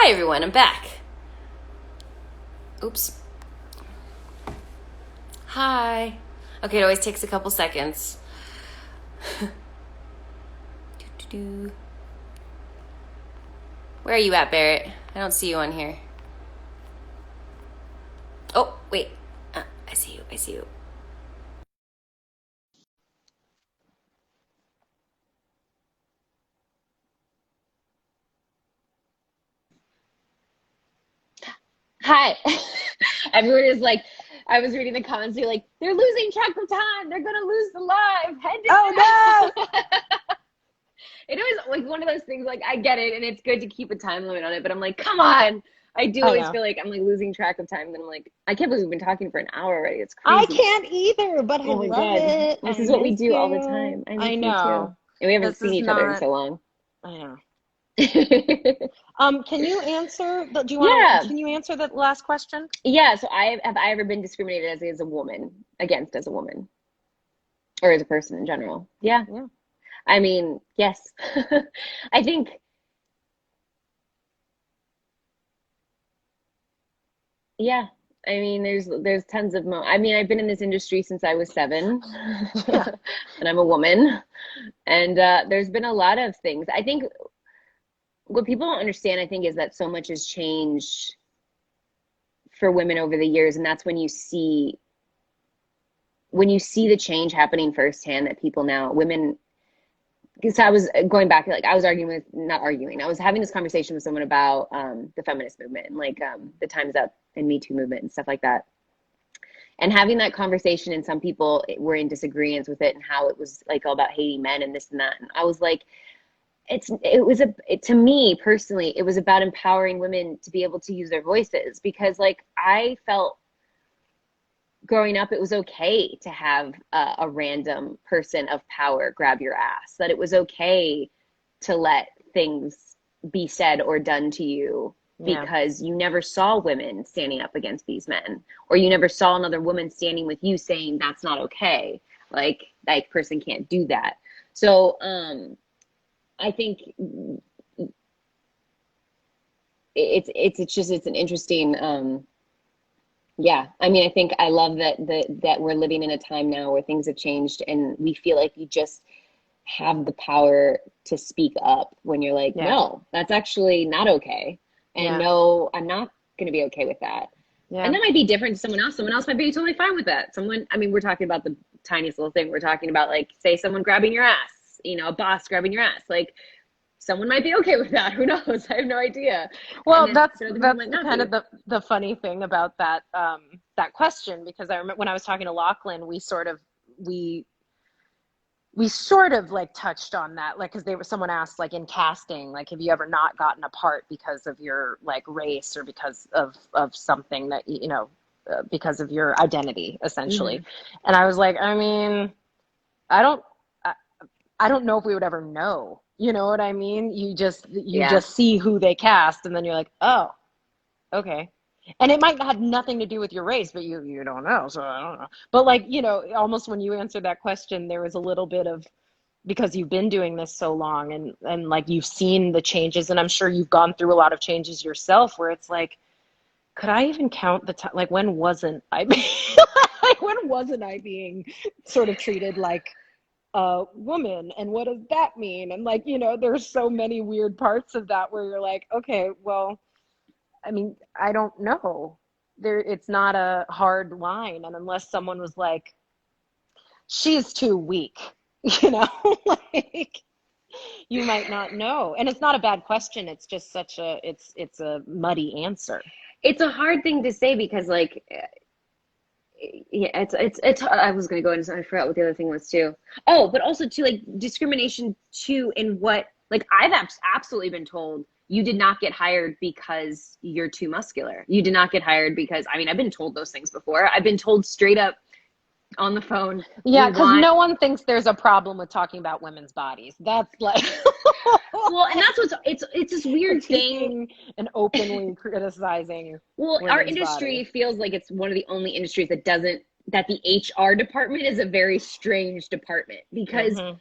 Hi everyone, I'm back. Oops. Hi. Okay, it always takes a couple seconds. Doo-doo-doo. Where are you at, Barrett? I don't see you on here. Oh, wait. I see you. I see you. Hi. Everyone is like, I was reading the comments, they're like, they're losing track of time. They're going to lose the live. Head Oh down. It was like one of those things, like, I get it, and it's good to keep a time limit on it, but I'm like, come on. I do no. I always know. feel like I'm like losing track of time. And then I'm like, I can't believe we've been talking for an hour already. It's I crazy. can't either, but I Oh my love God. it. This I is what we miss do all the you. time. I miss I you too. know. And we haven't This seen is each other in not, so long. I know. Can you answer do you want to Yeah. can you answer the last question? Yeah. So have I ever been discriminated as a woman, against as a woman, or as a person in general? Yeah. Yeah. I mean, yes. I think, yeah. I mean, there's tons of I mean, I've been in this industry since I was 7, Yeah. and I'm a woman, and there's been a lot of things. I think what people don't understand, I think, is that so much has changed for women over the years, and that's when you see the change happening firsthand, that people now, women, because I was going back, like I was arguing with, not arguing, I was having this conversation with someone about the feminist movement and like the Time's Up and Me Too movement and stuff like that. And having that conversation, and some people were in disagreement with it and how it was like all about hating men and this and that. And I was like, to me personally, it was about empowering women to be able to use their voices, because like I felt growing up, it was okay to have a random person of power grab your ass, that it was okay to let things be said or done to you, Yeah. because you never saw women standing up against these men, or you never saw another woman standing with you saying that's not okay. Like that person can't do that. So I think it's an interesting yeah, I mean, I think I love that we're living in a time now where things have changed, and we feel like you just have the power to speak up when you're like, Yeah. no, that's actually not okay. And Yeah. no, I'm not going to be okay with that. And Yeah. that might be different to someone else. Someone else might be totally fine with that. Someone, I mean, we're talking about the tiniest little thing. We're talking about, like, say someone grabbing your ass, a boss grabbing your ass. Like, someone might be okay with that. Who knows? I have no idea. And Well, then that's but other people that's might not kind of be. the funny thing about that question, because I remember when I was talking to Lachlan, we we sort of like touched on that, like, because they were someone asked, like, in casting, like, have you ever not gotten a part because of your like race, or because of something that because of your identity, essentially. Hmm. And I was like, I mean, I don't I, I don't know if we would ever know. You know what I mean? You Yeah. just see who they cast, and then you're like, oh, okay. And it might have nothing to do with your race, but you don't know, so I don't know. But like, almost when you answered that question, there was a little bit of, because you've been doing this so long, and like you've seen the changes, and I'm sure you've gone through a lot of changes yourself, where it's like, could I even count the time? Like, when wasn't I being, like, when wasn't I being sort of treated like a woman, and what does that mean? And like, there's so many weird parts of that where you're like, okay, well, I mean, I don't know. It's not a hard line, and unless someone was like, she's too weak, you know, like, you might not know. And it's not a bad question. It's just it's a muddy answer. It's a hard thing to say because, like, yeah, it's I was gonna go into, I forgot what the other thing was too. Oh, but also too, like, discrimination too, in what, like, I've absolutely been told you did not get hired because you're too muscular. You did not get hired because, I mean, I've been told those things before. I've been told straight up on the phone, Yeah, we because want, no one thinks there's a problem with talking about women's bodies. That's like well, and that's what's, it's this weird thing. critiquing and openly criticizing Well, our women's industry bodies. feels like it's one of the only industries that doesn't, that the HR department is a very strange department, because Hmm.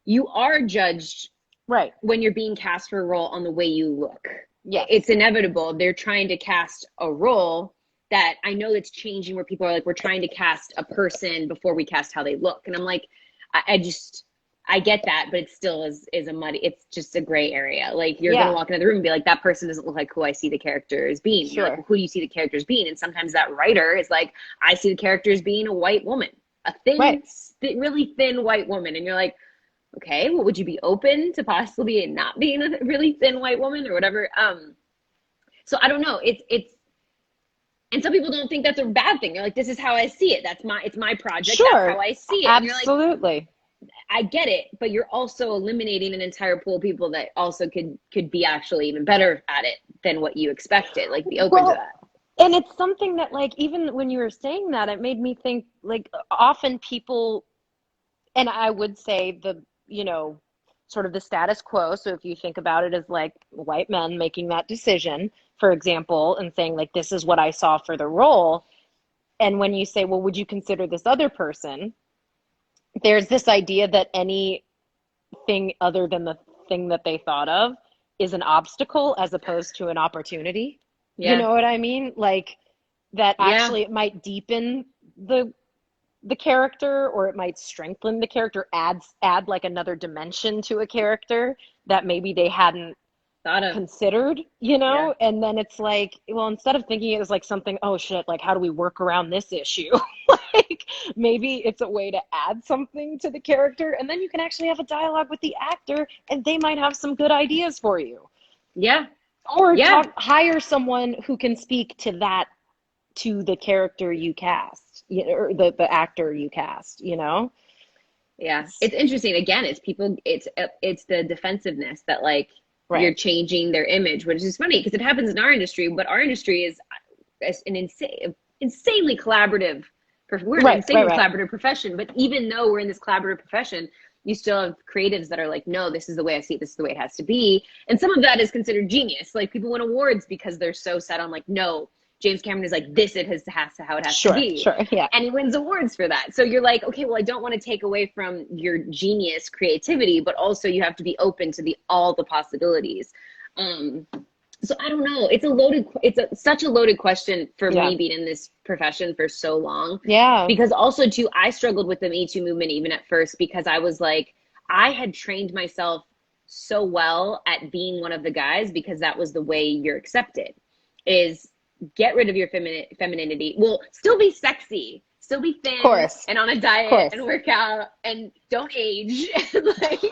you are judged Right. when you're being cast for a role on the way you look. Yes. it's inevitable. They're trying to cast a role that I know that's changing, where people are like, we're trying to cast a person before we cast how they look. And I'm like, I get that, but it still is a muddy, it's just a gray area. Like, you're going to walk into the room and be like, that person doesn't look like who I see the character as being. Sure. You're like, well, who do you see the character as being? And sometimes that writer is like, I see the character as being a white woman, a thin, really thin white woman. And you're like, okay, well, would you be open to possibly not being a really thin white woman or whatever? So I don't know. It's, and some people don't think that's a bad thing. They're like, this is how I see it. It's my project. Sure. That's how I see it. Absolutely. And you're like, I get it, but you're also eliminating an entire pool of people that also could be actually even better at it than what you expected. Like, be open to that. And it's something that, like, even when you were saying that, it made me think, like, often people, and I would say sort of the status quo. So if you think about it as like white men making that decision, for example, and saying like, this is what I saw for the role. And when you say, well, would you consider this other person? There's this idea that anything other than the thing that they thought of is an obstacle as opposed to an opportunity. Yeah. You know what I mean? Like, that actually it might deepen the character, or it might strengthen the character, add like another dimension to a character that maybe they hadn't thought of, considered, and then it's like, well, instead of thinking it as like something, oh shit, like, how do we work around this issue? Like, maybe it's a way to add something to the character, and then you can actually have a dialogue with the actor, and they might have some good ideas for you. Or hire someone who can speak to the character you cast, or the actor you cast, It's interesting. Again, it's the defensive-ness that, like, you're changing their image, which is funny because it happens in our industry, but our industry is an insanely collaborative. We're an insanely collaborative profession, but even though we're in this collaborative profession, you still have creatives that are like, no, this is the way I see it. This is the way it has to be. And some of that is considered genius. Like, people win awards because they're so set on, like, no, James Cameron is like, this, it has to how it has to be. And he wins awards for that. So you're like, okay, well, I don't want to take away from your genius creativity, but also you have to be open to all the possibilities. So I don't know. It's such a loaded question for me, being in this profession for so long. Because also too, I struggled with the Me Too movement even at first, because I was like, I had trained myself so well at being one of the guys, because that was the way you're accepted, is get rid of your femininity. Well, still be sexy, still be thin, and on a diet, and work out, and don't age. Like,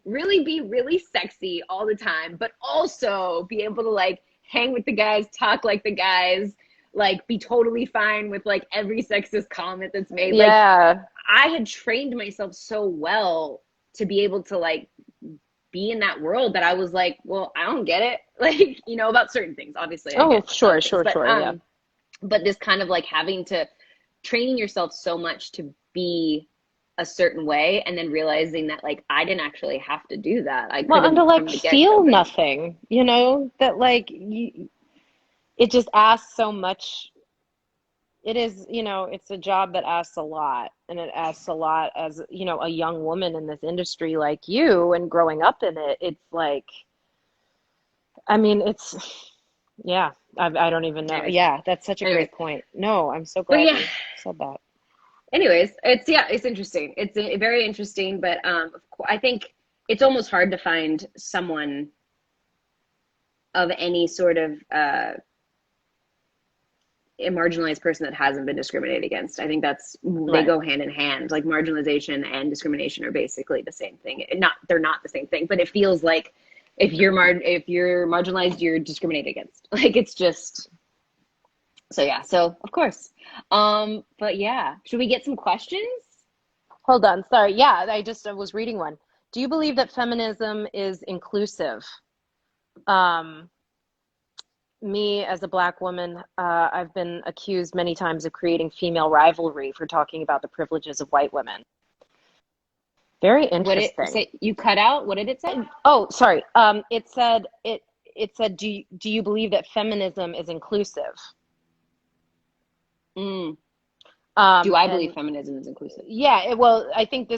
really be really sexy all the time, but also be able to, like, hang with the guys, talk like the guys, like, be totally fine with, like, every sexist comment that's made. Like, I had trained myself so well to be able to, like, be in that world that I was like, well, I don't get it. Like, about certain things, obviously. But this kind of, like, training yourself so much to be a certain way, and then realizing that, like, I didn't actually have to do that. I could and to, like, feel nothing, that, like, it just asks so much. It is, it's a job that asks a lot, and it asks a lot as, a young woman in this industry like you, and growing up in it. It's like, I mean, I don't even know. Yeah, that's such a great point. No, I'm so glad you said that. Anyways, it's interesting. It's very interesting, but I think it's almost hard to find someone of any sort of a marginalized person that hasn't been discriminated against. I think they go hand in hand. Like, marginalization and discrimination are basically the same thing. They're not the same thing, but it feels like if you're marginalized, you're discriminated against. Like, it's just, so of course. But yeah, should we get some questions? Hold on. Sorry. Yeah, I was reading one. Do you believe that feminism is inclusive? Me, as a Black woman, I've been accused many times of creating female rivalry for talking about the privileges of white women. Very interesting. You cut out? What did it say? Oh, sorry. It said, do you believe that feminism is inclusive? Do I believe feminism is inclusive? Yeah. Well, I think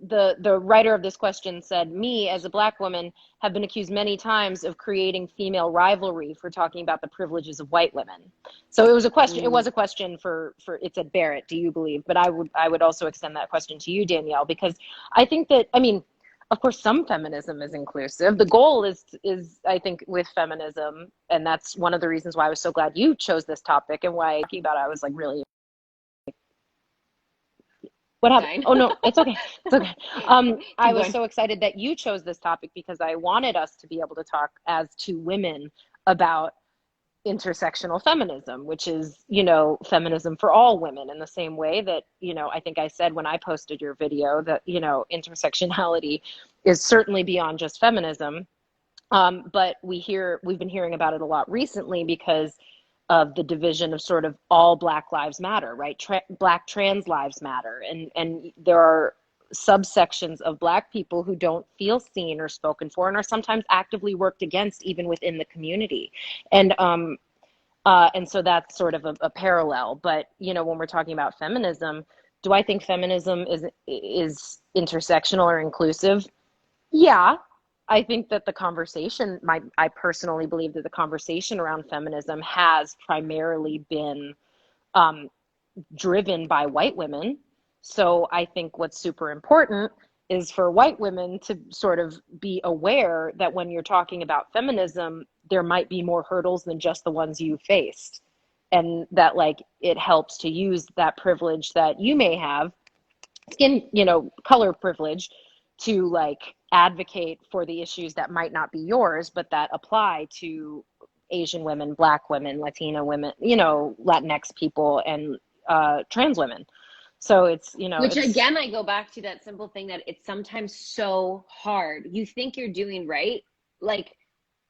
the writer of this question said, me as a Black woman have been accused many times of creating female rivalry for talking about the privileges of white women. So it was a question. It was a question for it said, Barrett, do you believe? But I would also extend that question to you, Danielle, because I think that, I mean, of course, some feminism is inclusive. The goal is I think with feminism, and that's one of the reasons why I was so glad you chose this topic and why talking about it, I was like really. What happened? Oh no, it's okay. It's okay. I was so excited that you chose this topic because I wanted us to be able to talk as two women about intersectional feminism, which is, you know, feminism for all women, in the same way that, you know, I think I said when I posted your video that, you know, intersectionality is certainly beyond just feminism. But we've been hearing about it a lot recently because of the division of sort of all Black lives matter, right? Black trans lives matter. And there are subsections of Black people who don't feel seen or spoken for and are sometimes actively worked against even within the community. And so that's sort of a parallel. But, you know, when we're talking about feminism, do I think feminism is intersectional or inclusive? Yeah. I think that the conversation, I personally believe that the conversation around feminism has primarily been driven by white women. So I think what's super important is for white women to sort of be aware that when you're talking about feminism, there might be more hurdles than just the ones you faced. And that, like, it helps to use that privilege that you may have, skin, you know, color privilege, to like advocate for the issues that might not be yours, but that apply to Asian women, Black women, Latina women, you know, Latinx people, and trans women. So it's, you know, which again, I go back to that simple thing that it's sometimes so hard. You think you're doing right. Like,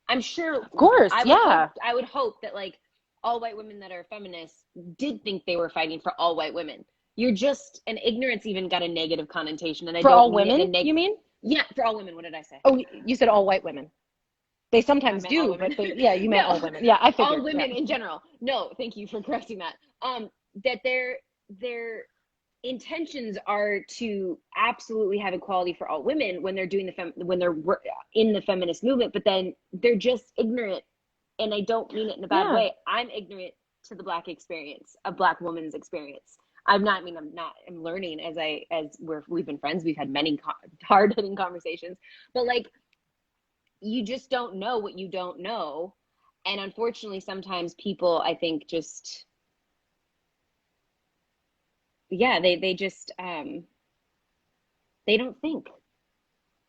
I'm sure, of course, I would hope that like all white women that are feminists did think they were fighting for all white women. You're just, and ignorance even got a negative connotation, and I for don't all mean women, you mean? Yeah, for all women. What did I say? Oh, you said all white women. They sometimes do, but yeah, you meant no, all women. Yeah, I figured. All women in general. No, thank you for correcting that. That their intentions are to absolutely have equality for all women when they're doing when they're in the feminist movement, but then they're just ignorant, and I don't mean it in a bad way. I'm ignorant to the Black experience, a Black woman's experience. I'm learning as we've been friends. We've had many hard hitting conversations, but like, you just don't know what you don't know. And unfortunately, sometimes people, I think, just, yeah, they just, they don't think.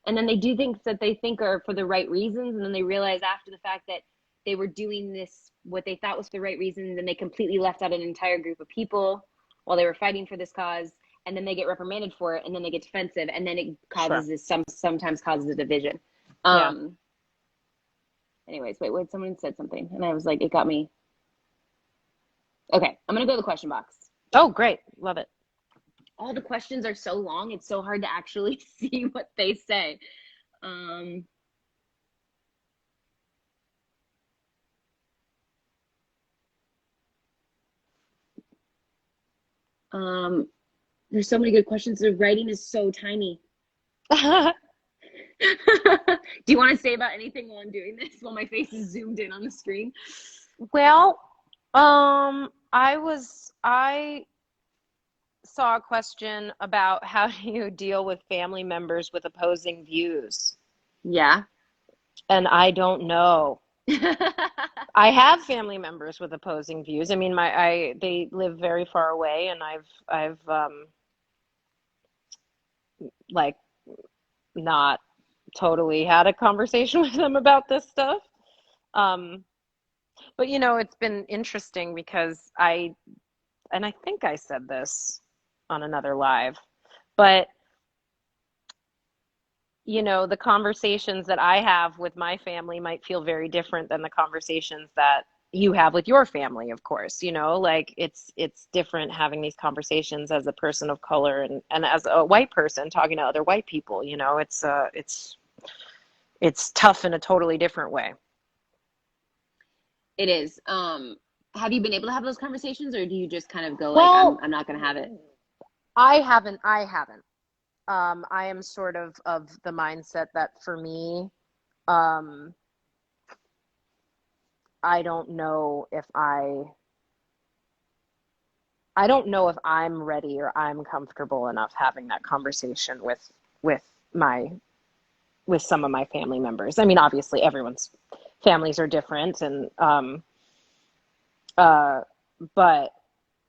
And then they do things that they think are for the right reasons. And then they realize after the fact that they were doing this, what they thought was the right reasons, and they completely left out an entire group of people while they were fighting for this cause, and then they get reprimanded for it, and then they get defensive, and then it causes this, sometimes causes a division. Anyways, wait, someone said something, and I was like, it got me. Okay, I'm gonna go to the question box. Oh, great, love it. All the questions are so long, it's so hard to actually see what they say. There's so many good questions. The writing is so tiny. Do you want to say about anything while I'm doing this, while my face is zoomed in on the screen? Well, I saw a question about how do you deal with family members with opposing views? Yeah. And I don't know. I have family members with opposing views. I mean, they live very far away, and I've like not totally had a conversation with them about this stuff. But you know, it's been interesting because I think I said this on another live, but you know, the conversations that I have with my family might feel very different than the conversations that you have with your family, of course. You know, like it's different having these conversations as a person of color and as a white person talking to other white people. You know, it's tough in a totally different way. It is. Have you been able to have those conversations, or do you just kind of go like, I'm not going to have it? I haven't. I am sort of the mindset that for me, um, I don't know if I don't know if I'm ready or I'm comfortable enough having that conversation with my with some of my family members. I mean, obviously everyone's families are different, and but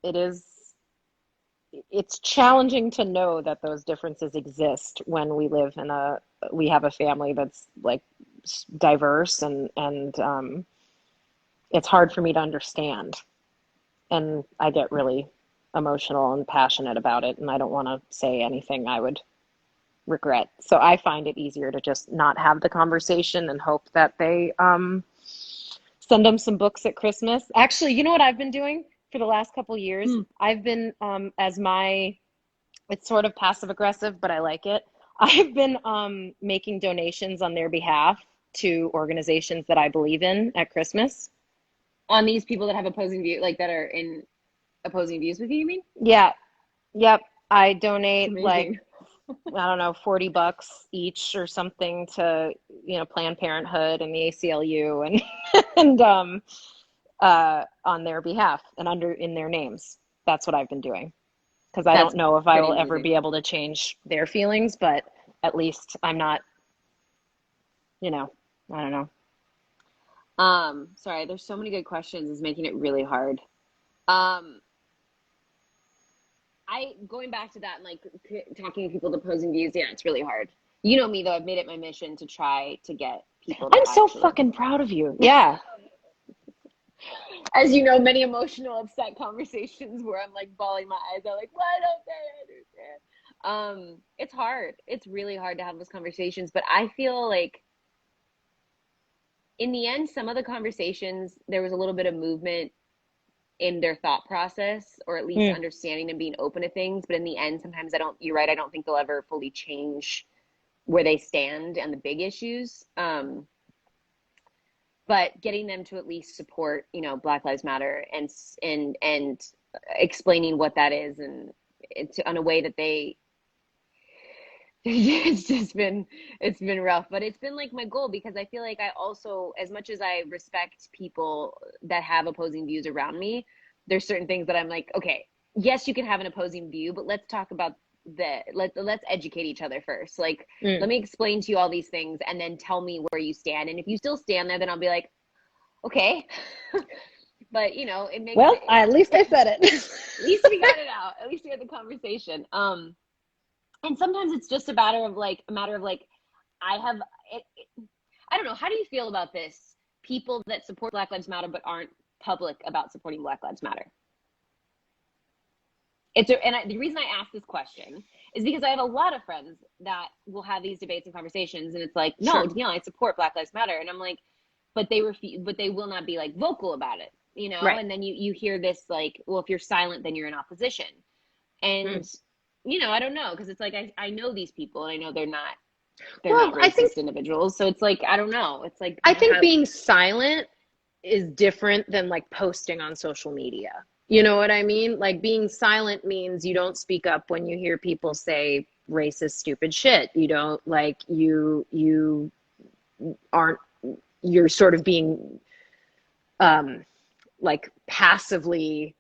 it is it's challenging to know that those differences exist when we have a family that's like diverse, and it's hard for me to understand, and I get really emotional and passionate about it, and I don't want to say anything I would regret. So I find it easier to just not have the conversation and hope that they send them some books at Christmas. Actually, you know what I've been doing for the last couple years? I've been it's sort of passive aggressive, but I like it. I've been making donations on their behalf to organizations that I believe in at Christmas. On these people that have opposing view, like that are in opposing views with you, you mean? Yeah. Yep. I donate Amazing. like, I don't know, $40 each or something to, Planned Parenthood and the ACLU and on their behalf and in their names. That's what I've been doing. Because I don't know if I will ever be able to change their feelings, but at least I'm not, I don't know. Sorry, there's so many good questions. It's making it really hard. Going back to that and like talking to people with opposing views, yeah, it's really hard. You know me though, I've made it my mission to try to get people to I'm so fucking proud of you. Yeah. As you know, many emotional, upset conversations where I'm like bawling my eyes out, like, why don't they understand? It's hard. It's really hard to have those conversations, but I feel like in the end, some of the conversations, there was a little bit of movement in their thought process, or at least understanding and being open to things. But in the end, sometimes you're right, I don't think they'll ever fully change where they stand on the big issues. But getting them to at least support, Black Lives Matter and explaining what that is, and it's on a way that it's been rough, but it's been like my goal, because I feel like I also, as much as I respect people that have opposing views around me, there's certain things that I'm like, okay, yes, you can have an opposing view, but let's talk about let's educate each other first. Like, let me explain to you all these things and then tell me where you stand. And if you still stand there, then I'll be like, okay. But it makes at least I said it. At least we got it out. At least we had the conversation. And sometimes it's just a matter of like I don't know. How do you feel about this? People that support Black Lives Matter but aren't public about supporting Black Lives Matter. The reason I ask this question is because I have a lot of friends that will have these debates and conversations, and it's like, no, Sure. Danielle, I support Black Lives Matter, and I'm like, but they will not be like vocal about it, Right. And then you hear this like, well, if you're silent, then you're in opposition, and I don't know, because it's like I know these people, and I know they're not racist individuals, so it's like, I don't know. It's like, I think being silent is different than like posting on social media. You know what I mean? Like, being silent means you don't speak up when you hear people say racist, stupid shit. You don't, like, you aren't, you're sort of being like passively,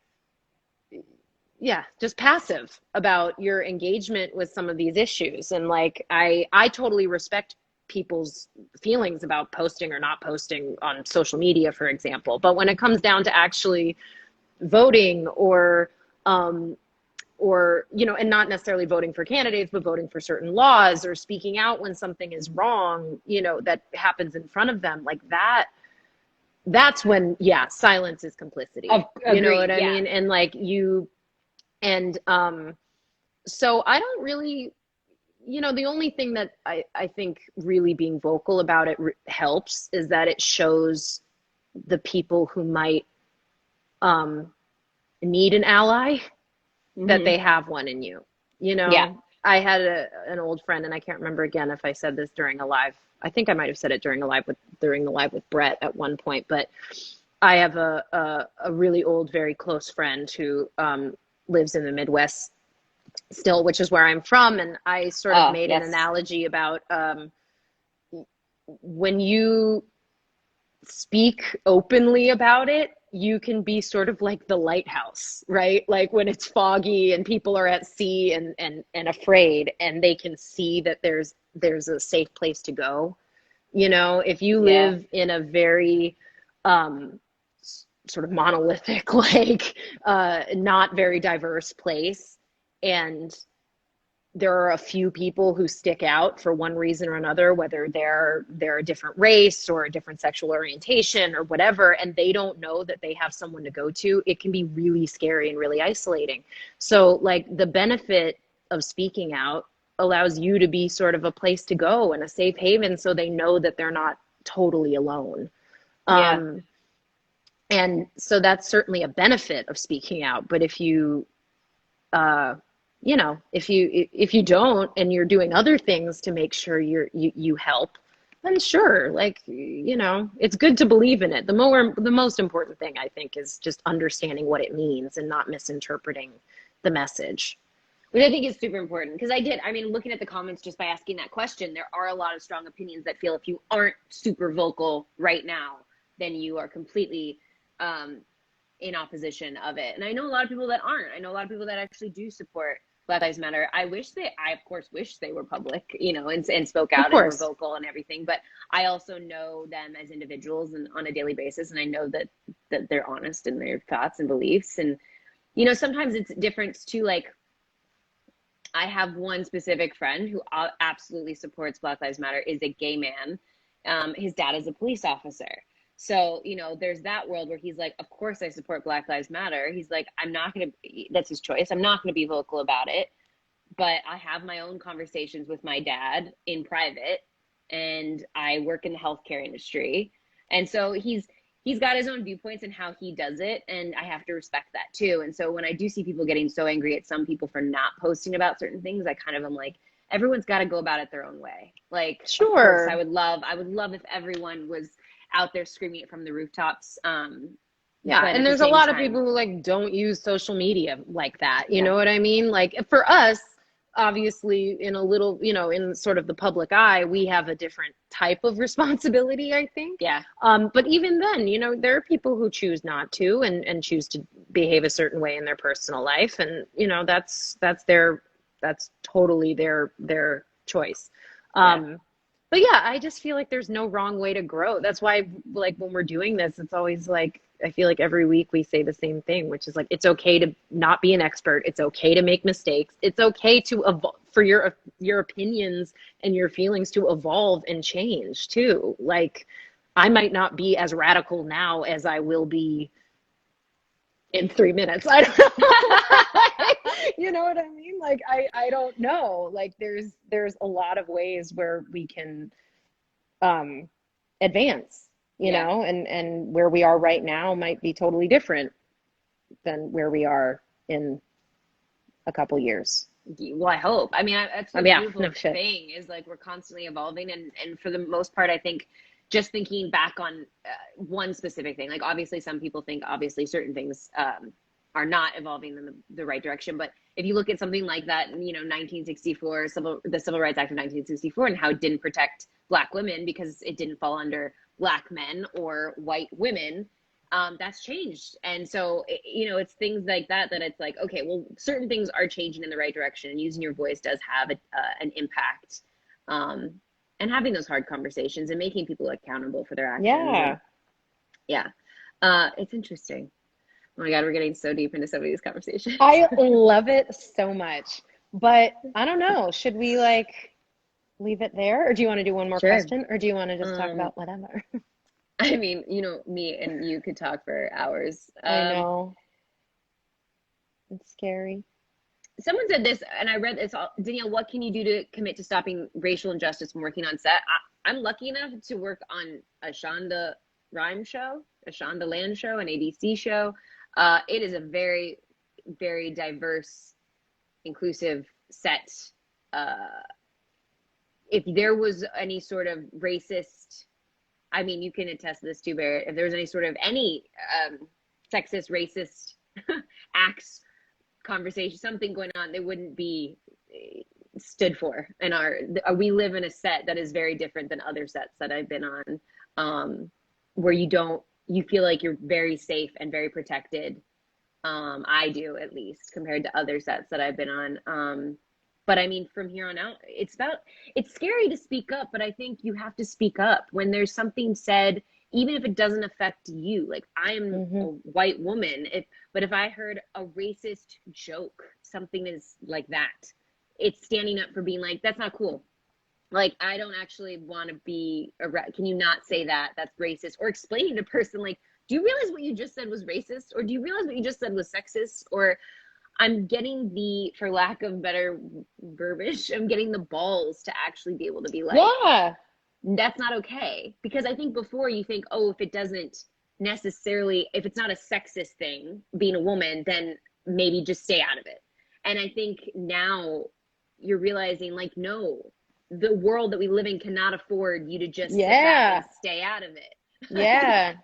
just passive about your engagement with some of these issues. And like, I totally respect people's feelings about posting or not posting on social media, for example. But when it comes down to actually voting or and not necessarily voting for candidates, but voting for certain laws or speaking out when something is wrong, that happens in front of them, like that's when, silence is complicity. You know what I mean? And like so I don't really, the only thing that I think really being vocal about it helps is that it shows the people who might need an ally that they have one in you. I had an old friend, and I can't remember again if I said this during a live. I think I might have said it during the live with Brett at one point, but I have a really old, very close friend who lives in the Midwest still, which is where I'm from. And I sort of Oh, made an yes. analogy about when you speak openly about it, you can be sort of like the lighthouse, right? Like when it's foggy and people are at sea and afraid, and they can see that there's a safe place to go. You know, if you Yeah. live in a very sort of monolithic, like not very diverse place, and there are a few people who stick out for one reason or another, whether they're a different race or a different sexual orientation or whatever, and they don't know that they have someone to go to, it can be really scary and really isolating. So like the benefit of speaking out allows you to be sort of a place to go and a safe haven, so they know that they're not totally alone. Yeah. Um, and so that's certainly a benefit of speaking out. But if you uh, you know, if you don't, and you're doing other things to make sure you help, then sure, like, you know, it's good to believe in it. The most important thing, I think, is just understanding what it means and not misinterpreting the message. Which I think is super important, because I mean, looking at the comments just by asking that question, there are a lot of strong opinions that feel if you aren't super vocal right now, then you are completely um, in opposition of it. And I know a lot of people that aren't. I know a lot of people that actually do support Black Lives Matter. I of course wish they were public, you know, and spoke Of out and were course. vocal and everything. But I also know them as individuals and on a daily basis. And I know that they're honest in their thoughts and beliefs. And, you know, sometimes it's different too. Like, I have one specific friend who absolutely supports Black Lives Matter, is a gay man. His dad is a police officer. So, you know, there's that world where he's like, of course I support Black Lives Matter. He's like, I'm not going to, that's his choice. I'm not going to be vocal about it. But I have my own conversations with my dad in private, and I work in the healthcare industry. And so he's got his own viewpoints and how he does it, and I have to respect that too. And so when I do see people getting so angry at some people for not posting about certain things, I kind of am like, everyone's got to go about it their own way. Like, of course, Sure. I would love if everyone was out there screaming it from the rooftops. Yeah, But and at the there's a same lot of time, people who like don't use social media like that. You yeah, know what I mean? Like for us, obviously in a little, you know, in sort of the public eye, we have a different type of responsibility, I think. yeah, But even then, you know, there are people who choose not to and choose to behave a certain way in their personal life. And, you know, that's totally their choice. yeah, But yeah, I just feel like there's no wrong way to grow. That's why, like, when we're doing this, it's always like, I feel like every week we say the same thing, which is like, it's okay to not be an expert. It's okay to make mistakes. It's okay to evolve, for your opinions and your feelings to evolve and change too. Like, I might not be as radical now as I will be in 3 minutes. I don't know. You know what I mean? Like, I don't know. Like, there's a lot of ways where we can um, advance, you yeah. know, and where we are right now might be totally different than where we are in a couple years. Well, I hope. I mean, that's the Yeah, beautiful no shit. thing, is like we're constantly evolving, and for the most part, I think just thinking back on one specific thing, like obviously some people think obviously certain things are not evolving in the right direction, but if you look at something like that, you know, 1964, the Civil Rights Act of 1964, and how it didn't protect Black women because it didn't fall under Black men or white women, that's changed. And so, you know, it's things like that it's like, okay, well, certain things are changing in the right direction, and using your voice does have an impact. And having those hard conversations and making people accountable for their actions. And Yeah. yeah, it's interesting. Oh my God, we're getting so deep into some of these conversations. I love it so much. But I don't know, should we like leave it there, or do you want to do one more Sure. question, or do you want to just talk Um, about whatever? I mean, you know, me and you could talk for hours. I know. It's scary. Someone said this, and I read this. Danielle, what can you do to commit to stopping racial injustice from working on set? I'm lucky enough to work on a Shonda Rhimes show, a Shonda Land show, an ABC show. It is a very, very diverse, inclusive set. If there was any sort of racist, I mean, you can attest to this too, Barrett. If there was any sort of sexist, racist acts conversation, something going on, they wouldn't be stood for in we live in a set that is very different than other sets that I've been on, where you feel like you're very safe and very protected. I do, at least, compared to other sets that I've been on. But I mean, from here on out, it's scary to speak up, but I think you have to speak up when there's something said, even if it doesn't affect you. Like, I am a white woman, but if I heard a racist joke, something is like that, it's standing up for being like, that's not cool. Like, I don't actually want to be can you not say that? That's racist. Or explaining to a person, like, do you realize what you just said was racist? Or do you realize what you just said was sexist? Or I'm getting for lack of better verbiage, I'm getting the balls to actually be able to be like, Yeah. That's not okay. Because I think before you think, oh, if it's not a sexist thing, being a woman, then maybe just stay out of it. And I think now you're realizing, like, no, the world that we live in cannot afford you to just sit back and stay out of it. Yeah.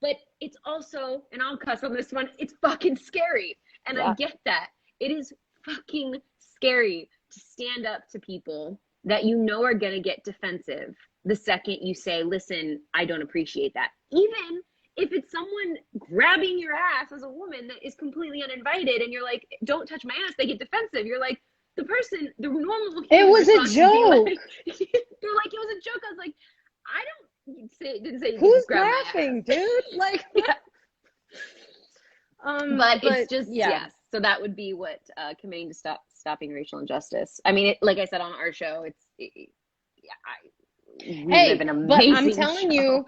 But it's also, and I'll cuss on this one, it's fucking scary. And I get that. It is fucking scary to stand up to people that you know are going to get defensive the second you say, listen, I don't appreciate that. Even if it's someone grabbing your ass as a woman that is completely uninvited and you're like, don't touch my ass, they get defensive. You're like, the normal It was a joke. Like, they're like, it was a joke. I was like, I didn't say who's grab laughing, dude? Like, but it's just, yes. So that would be what committing to stopping racial injustice. I mean, like I said on our show, we live in an amazing but I'm telling show. you,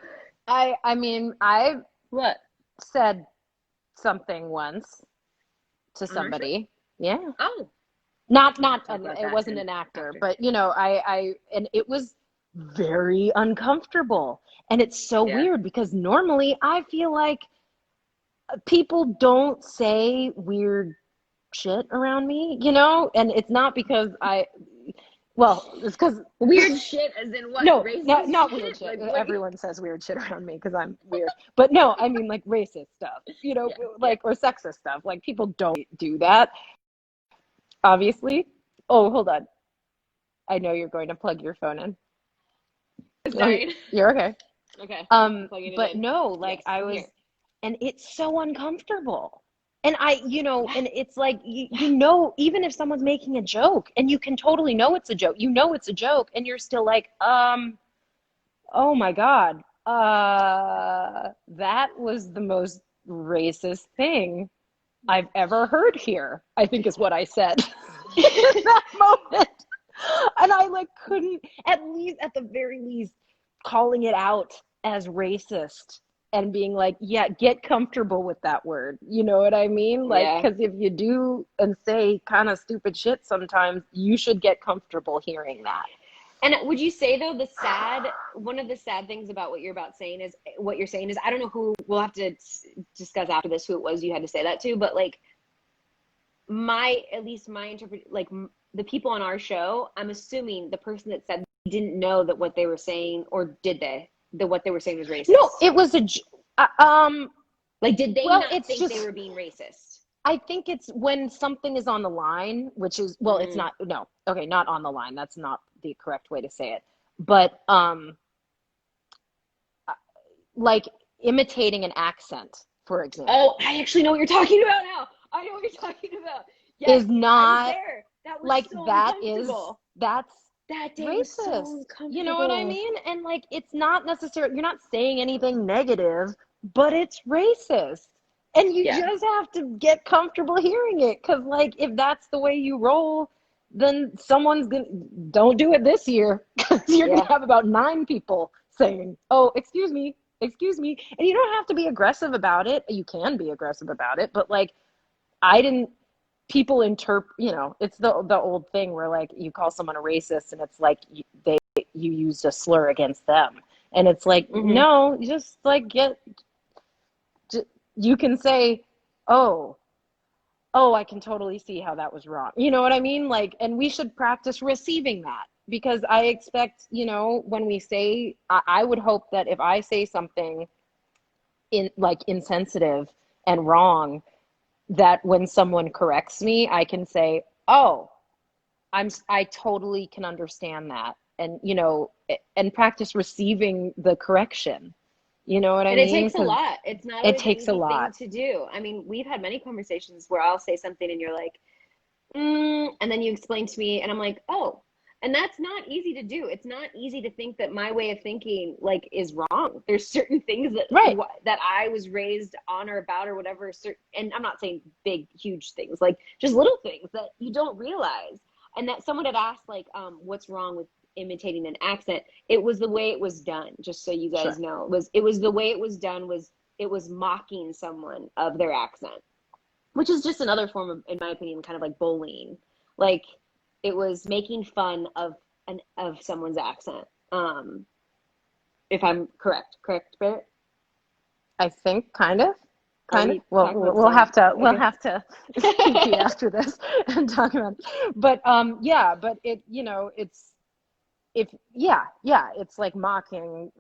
I mean, I What? said something once to somebody. Yeah. Oh. Not about it that wasn't then an actor, after. but you know, and it was very uncomfortable. And it's so weird because normally I feel like people don't say weird shit around me, you know? And it's not because it's because Weird shit as in what? no, Racist not shit? weird shit. Like, Everyone says weird shit around me because I'm weird. But no, I mean like racist stuff, you know, or sexist stuff. Like people don't do that, obviously. Oh, hold on. I know you're going to plug your phone in. Sorry. You're okay. Okay. But no, like I was, and it's so uncomfortable. And and it's like, you know, even if someone's making a joke and you can totally know it's a joke, and you're still like, oh my God, that was the most racist thing I've ever heard here, I think is what I said in that moment. And I like couldn't, at the very least, calling it out as racist and being like, yeah, get comfortable with that word. You know what I mean? Like, because if you do and say kind of stupid shit sometimes, you should get comfortable hearing that. And would you say though, one of the sad things about what you're saying is, I don't know who, we'll have to discuss after this who it was you had to say that to, but like my like the people on our show, I'm assuming the person that said didn't know that what they were saying, or did they? That what they were saying was racist? No, it was like, did they not think they were being racist? I think it's when something is on the line, which is, well, it's not, no, okay, not on the line. That's not the correct way to say it. But like imitating an accent, for example. Oh, I actually know what you're talking about now. I know what you're talking about. Yes, is not that was like so that's that day racist. was so you know what I mean? And like, it's not necessarily, you're not saying anything negative, but it's racist. And you just have to get comfortable hearing it. Cause like, if that's the way you roll, then someone's don't do it this year. Cause you're gonna have about 9 people saying, oh, excuse me. And you don't have to be aggressive about it. You can be aggressive about it, but like, people interpret, you know, it's the old thing where like you call someone a racist and it's like you used a slur against them. And it's like, no, just like you can say, oh, I can totally see how that was wrong. You know what I mean? Like, and we should practice receiving that, because I expect, you know, when we say, I would hope that if I say something insensitive and wrong, that when someone corrects me, I can say, oh, I totally can understand that. And, you know, and practice receiving the correction. You know what I And it mean? takes a Because lot. It's not it always an takes a easy thing lot. to do. I mean, we've had many conversations where I'll say something and you're like, and then you explain to me, and I'm like, oh, and that's not easy to do. It's not easy to think that my way of thinking like is wrong. There's certain things that Right. that I was raised on or about or whatever. And I'm not saying big, huge things, like just little things that you don't realize. And that someone had asked, like, what's wrong with imitating an accent? It was the way it was done. Just so you guys Sure. know, it was the way it was done. It was mocking someone of their accent, which is just another form of, in my opinion, kind of like bullying. Like it was making fun of someone's accent. If I'm correct, Barrett? I think kind of. Are Kind of. we Well, talking about the we'll same? have to Okay. speak after this and talk about it. But yeah, but it, you know, it's if yeah, it's like mocking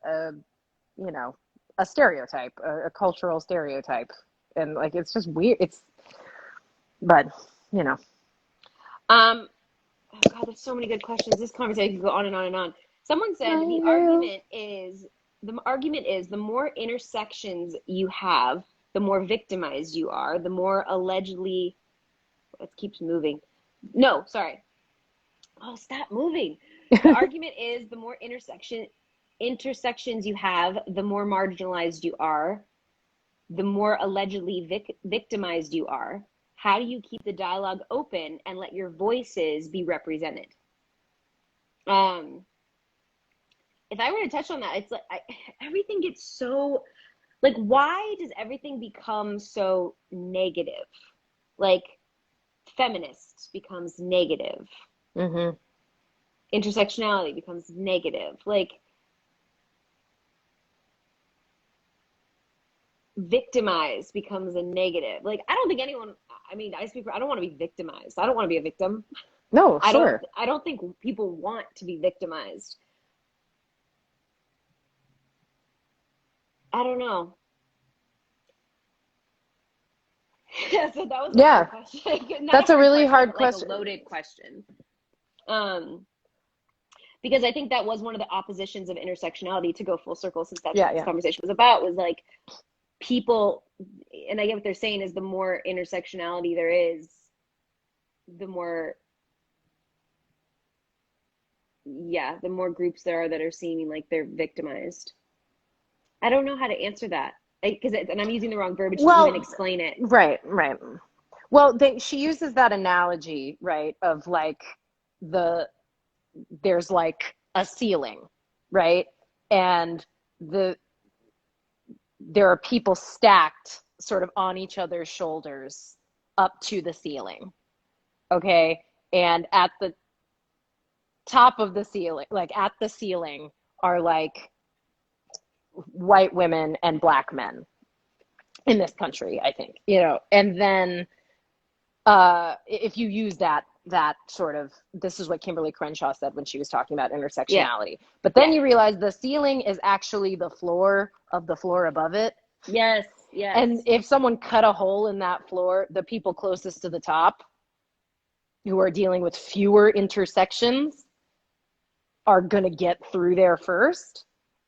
you know, a stereotype, a cultural stereotype. And like it's just weird. It's but, you know. Oh God, there's so many good questions. This conversation can go on and on and on. Someone I said know. the argument is the more intersections you have, the more victimized you are, the more allegedly, it keeps moving. No, sorry. Oh, stop moving. The argument is the more intersections you have, the more marginalized you are, the more allegedly victimized you are. How do you keep the dialogue open and let your voices be represented? Um, if I were to touch on that, it's like everything gets so like, why does everything become so negative? Like, feminist becomes negative, Mm-hmm. intersectionality becomes negative. Like, victimized becomes a negative. Like, I don't think anyone, I mean, I don't want to be victimized. I don't want to be a victim. No, I don't sure. I don't think people want to be victimized. I don't know. Yeah, so that was a Yeah, hard question. Not a that's a hard really question, hard but like a question. loaded question. Um, because I think that was one of the oppositions of intersectionality, to go full circle, since that's what Yeah, this yeah. conversation was about, was like people, and I get what they're saying is the more intersectionality there is, the more, yeah, the more groups there are that are seeming like they're victimized. I don't know how to answer that because, and I'm using the wrong verbiage to even Well, explain it. right, right. Well, she uses that analogy, right, of like the there's like a ceiling, right? And the there are people stacked sort of on each other's shoulders up to the ceiling. Okay? And at the top of the ceiling, like at the ceiling are like white women and black men in this country, I think. You know, and then if you use that sort of, this is what Kimberly Crenshaw said when she was talking about Yeah, intersectionality. But then yeah, you realize the ceiling is actually the floor of the floor above it. yes, yes, And if someone cut a hole in that floor, the people closest to the top who are dealing with fewer intersections are going to get through there first.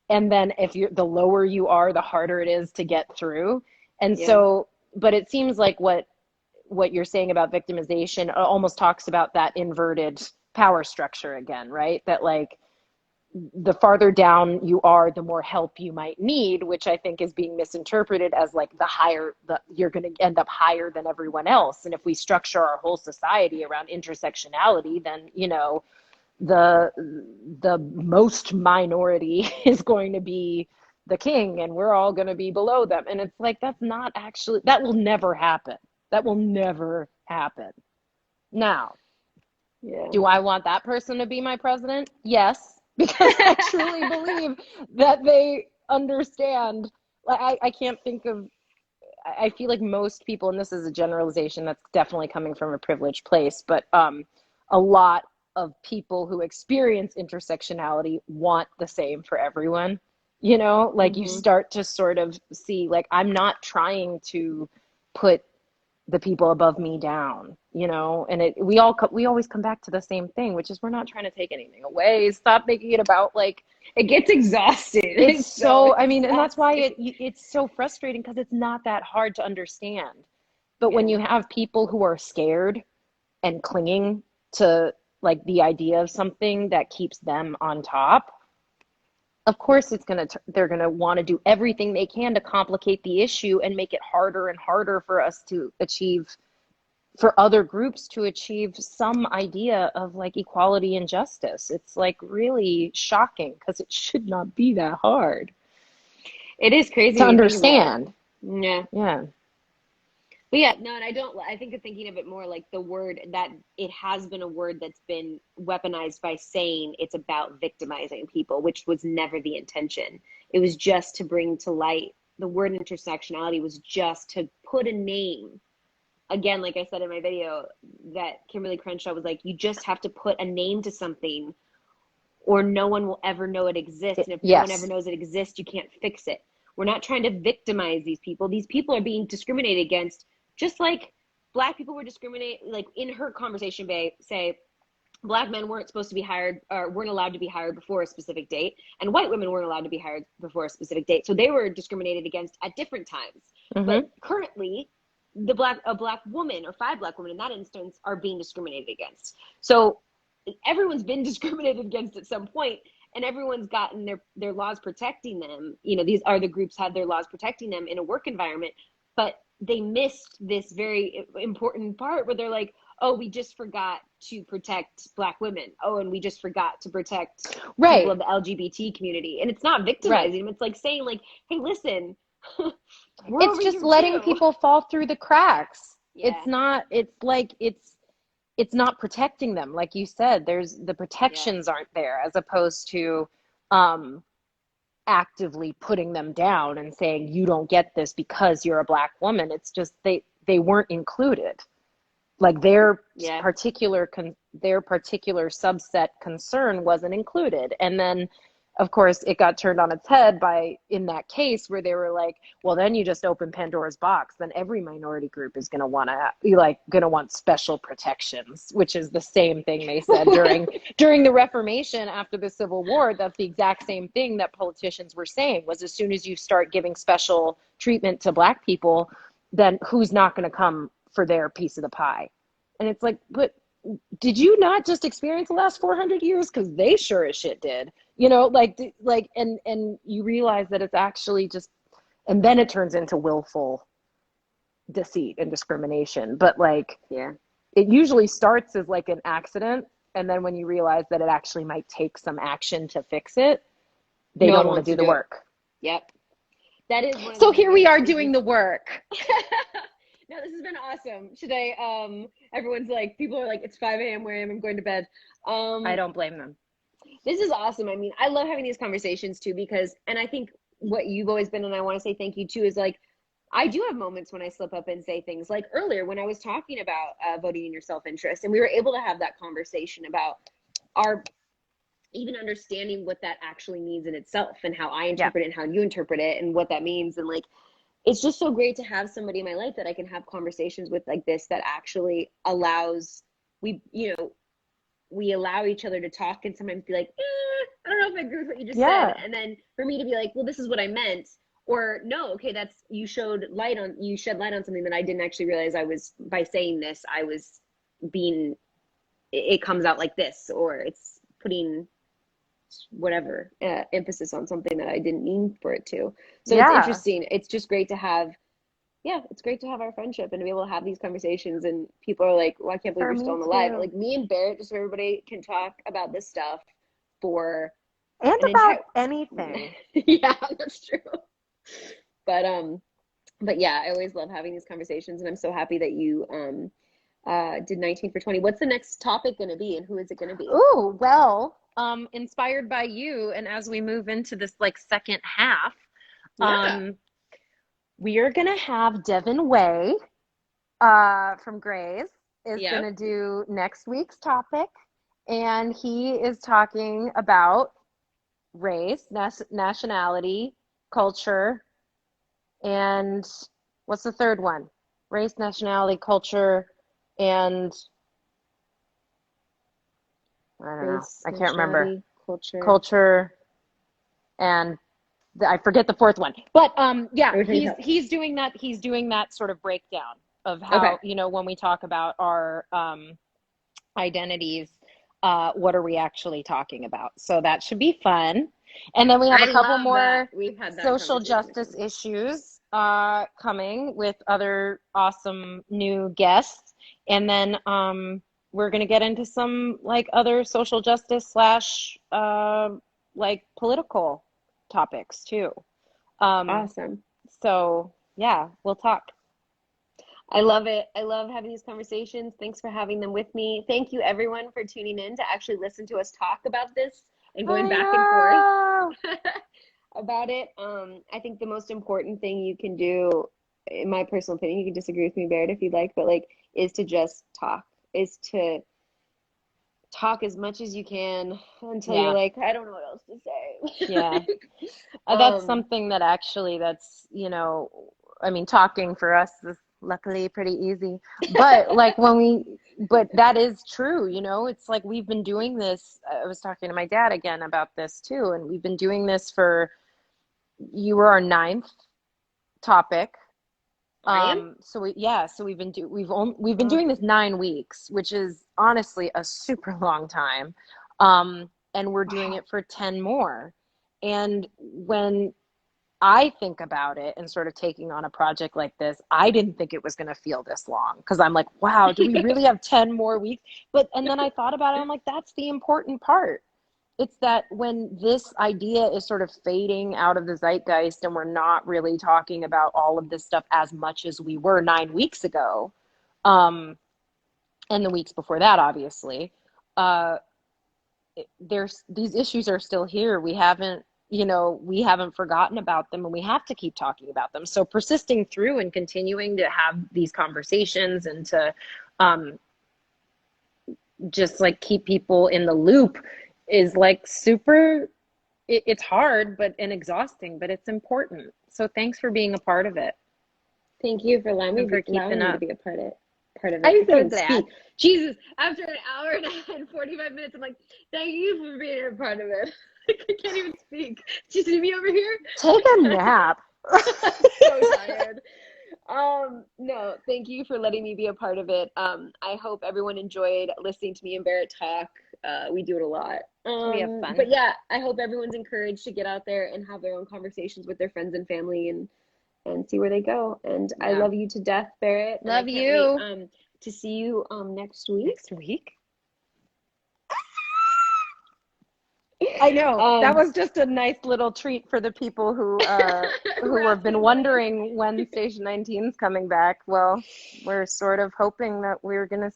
And then if you're the lower you are, the harder it is to get through. And yeah, so, but it seems like what you're saying about victimization almost talks about that inverted power structure again, right? That like the farther down you are, the more help you might need, which I think is being misinterpreted as like you're going to end up higher than everyone else. And if we structure our whole society around intersectionality, then, you know, the most minority is going to be the king and we're all going to be below them. And it's like, that's not actually, that will never happen. That will never happen. Now, yeah. do I want that person to be my president? Yes, because I truly believe that they understand. Like, I can't think of, I feel like most people, and this is a generalization that's definitely coming from a privileged place, but a lot of people who experience intersectionality want the same for everyone. You know, like you Mm-hmm. start to sort of see, like, I'm not trying to put the people above me down, you know, and we always come back to the same thing, which is we're not trying to take anything away. Stop making it about like It gets exhausted. it's so so, I mean, and that's why exhausting. it's so frustrating because it's not that hard to understand. But when Yeah. you have people who are scared and clinging to like the idea of something that keeps them on top, of course they're going to want to do everything they can to complicate the issue and make it harder and harder for us to achieve, for other groups to achieve some idea of like equality and justice. It's like really shocking because it should not be that hard It is crazy to when you think about it. understand. Yeah. Yeah. But yeah, no, and I think of thinking of it more like the word that it has been a word that's been weaponized by saying it's about victimizing people, which was never the intention. It was just to bring to light the word intersectionality was just to put a name. Again, like I said in my video, that Kimberly Crenshaw was like, you just have to put a name to something or no one will ever know it exists. And if no one ever Yes. knows it exists, you can't fix it. We're not trying to victimize these people. These people are being discriminated against, just like Black people were discriminated. Like in her conversation, say Black men weren't supposed to be hired or weren't allowed to be hired before a specific date, and white women weren't allowed to be hired before a specific date. So they were discriminated against at different times. Mm-hmm. But currently, a Black woman or 5 Black women in that instance are being discriminated against. So everyone's been discriminated against at some point, and everyone's gotten their laws protecting them. You know, these are the groups have their laws protecting them in a work environment, but they missed this very important part where they're like, oh, we just forgot to protect Black women. Oh, and we just forgot to protect people of the LGBT community. And it's not victimizing them. It's like saying like, hey, listen, we're It's over just here letting too. people fall through the cracks. Yeah. It's not protecting them. Like you said, there's the Yeah. protections aren't there, as opposed to um, actively putting them down and saying you don't get this because you're a Black woman. It's just they weren't included. Like their Yeah. particular subset concern wasn't included. And then of course it got turned on its head by in that case where they were like, well, then you just open Pandora's box, then every minority group is going to want special protections, which is the same thing they said during the Reformation after the Civil War. That's the exact same thing that politicians were saying, was as soon as you start giving special treatment to Black people, then who's not going to come for their piece of the pie? And it's like, but did you not just experience the last 400 years? Because they sure as shit did, you know, and you realize that it's actually just, and then it turns into willful deceit and discrimination. But like, Yeah. it usually starts as like an accident. And then when you realize that it actually might take some action to fix it, they No don't one want wants to do to the do it. work. Yep. That is one of So the here we biggest are reasons. doing the work. No, this has been awesome. Should I everyone's like, people are like, it's 5 a.m. where I am, I'm going to bed. I don't blame them. This is awesome. I mean, I love having these conversations too, because, and I think what you've always been, and I want to say thank you too, is like, I do have moments when I slip up and say things like earlier when I was talking about voting in your self-interest, and we were able to have that conversation about our even understanding what that actually means in itself and how I interpret it and how you interpret it and what that means. And like, it's just so great to have somebody in my life that I can have conversations with like this, that actually allows, we allow each other to talk and sometimes be like, I don't know if I agree with what you just said. And then for me to be like, well, this is what I meant. Or no, okay, that's, you shed light on something that I didn't actually realize I was, by saying this, I was being, it comes out like this, or it's putting whatever emphasis on something that I didn't mean for it to. So it's interesting. It's just great to have, it's great to have our friendship and to be able to have these conversations. And people are like, well, I can't believe you're still on the live. Like me and Barrett, just so everybody can talk about this stuff for and about anything. Yeah, that's true. But yeah, I always love having these conversations, and I'm so happy that you did 19 for 20. What's the next topic going to be, and who is it going to be? Oh, well, inspired by you, and as we move into this like second half, we are going to have Devin Way from Grays is going to do next week's topic, and he is talking about race, nationality, culture, and what's the third one? race, nationality, culture, and I don't know. Race, I can't remember. nationality, culture. Culture and I forget the fourth one. But yeah, Everything he's doing that. He's doing that sort of breakdown of how, Okay. you know, when we talk about our identities, what are we actually talking about? So that should be fun. And then we have I a couple love more that. We've had that social conversation justice before. issues coming with other awesome new guests. And then we're going to get into some like other social justice slash like political topics too. Awesome. So yeah, we'll talk. I love it. I love having these conversations. Thanks for having them with me. Thank you, everyone, for tuning in to actually listen to us talk about this and going back and forth about it. I think the most important thing you can do, in my personal opinion, you can disagree with me, Barrett, if you'd like, but like, is to just talk, is to talk as much as you can until you're like, I don't know what else to say. Yeah. Like, That's something that actually that's, you know, I mean, talking for us is luckily pretty easy. But like but that is true, you know, it's like we've been doing this. I was talking to my dad again about this too, and we've been doing this for, you were our ninth topic. I am? So we've been doing this 9 weeks, which is honestly a super long time. And we're doing it for 10 more. And when I think about it and sort of taking on a project like this, I didn't think it was going to feel this long because I'm like, wow, do we really have 10 more weeks? And then I thought about it. I'm like, that's the important part. It's that when this idea is sort of fading out of the zeitgeist and we're not really talking about all of this stuff as much as we were 9 weeks ago, and the weeks before that, obviously, these issues are still here. We haven't forgotten about them, and we have to keep talking about them. So persisting through and continuing to have these conversations and to just like keep people in the loop is like super, it's hard and exhausting, but it's important. So thanks for being a part of it. Thank you for allowing me And for keeping to up. be a part of it. I'm so I can't glad. speak. Jesus, after an hour and 45 minutes, I'm like, thank you for being a part of it. I can't even speak. Do you see me over here? Take a nap. So tired. No, thank you for letting me be a part of it. I hope everyone enjoyed listening to me and Barrett talk. We do it a lot. We have fun. But yeah, I hope everyone's encouraged to get out there and have their own conversations with their friends and family and see where they go. And I Yeah. love you to death, Barrett. And Love I can't you. wait, to see you next week. Next week? I know. That was just a nice little treat for the people who have been wondering when Station 19 is coming back. Well, we're sort of hoping that we're going to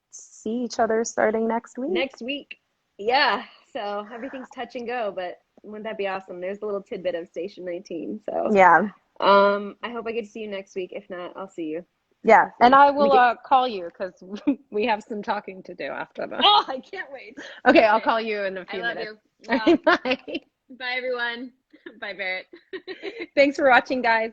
see each other starting next week. Next week. Yeah. So everything's touch and go, but wouldn't that be awesome? There's a little tidbit of Station 19. So yeah. I hope I get to see you next week. If not, I'll see you. Yeah. And I will call you because we have some talking to do after that. Oh, I can't wait. Okay, I'll call you in a few minutes. I love you. Well, Bye. bye, everyone. Bye, Barrett. Thanks for watching, guys.